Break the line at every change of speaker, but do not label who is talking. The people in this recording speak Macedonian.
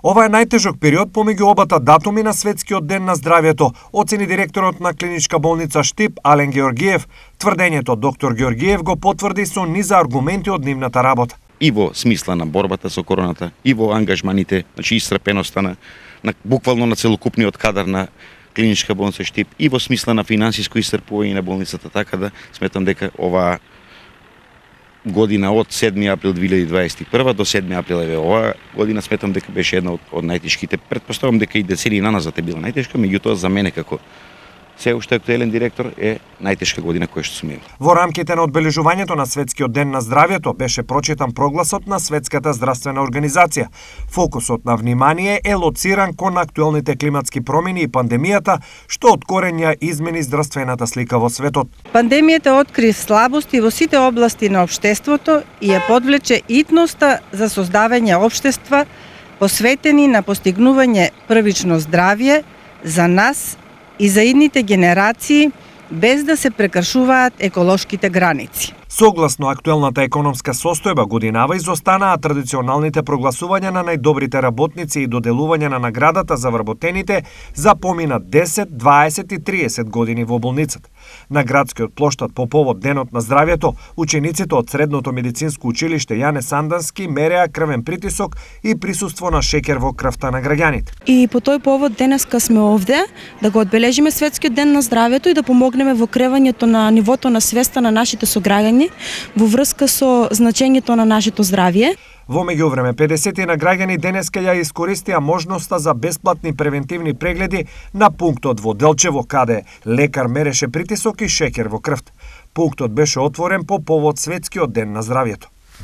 Ова е најтежок период помеѓу обата датуми на Светскиот ден на здравјето, оцени директорот на клиничка болница Штип Ален Георгиев. Тврдењето доктор Георгиев го потврди со низа аргументи од нивната работа.
И во смисла на борбата со короната, и во ангажманите, значи исцрпеноста на буквално на целокупниот кадар на клиничка болница Штип, и во смисла на финансиско исцрпување на болницата, така да сметам дека оваа година од 7 април 2021 до 7 април оваа година сметам дека беше една од најтешките. Претпоставувам дека и децении наназад е била најтешка, меѓутоа за мене како се уште актуелен директор е најтешка година која што сум имал.
Во рамките на одбележувањето на Светскиот ден на здравјето беше прочитан прогласот на Светската здравствена организација. Фокусот на внимание е лоциран кон актуелните климатски промени и пандемијата, што од корен ја измени здравствената слика во светот.
Пандемијата откри слабости во сите области на општеството и ја подвлече итноста за создавање општества посветени на постигнување првично здравје за нас и за идните генерации, без да се прекршуваат еколошките граници.
Согласно актуелната економска состојба, годинава изостанаа традиционалните прогласувања на најдобрите работници и доделување на наградата за вработените за помина 10, 20 и 30 години во болницата. На градскиот плоштад по повод Денот на здравјето, учениците од Средното медицинско училиште Јане Сандански мереа крвен притисок и присуство на шеќер во крвта на граѓаните.
И по тој повод денеска сме овде да го одбележиме Светскиот ден на здравјето и да помогнеме во кревањето на нивото на свеста на нашите сограѓани во врска со значењето на нашето здравје.
Во меѓувреме, 50 на граѓани денеска ја искористија можноста за бесплатни превентивни прегледи на пунктот во Делчево, каде лекар мереше притисок и шеќер во крвта. Пунктот беше отворен по повод Светскиот ден на здравјето.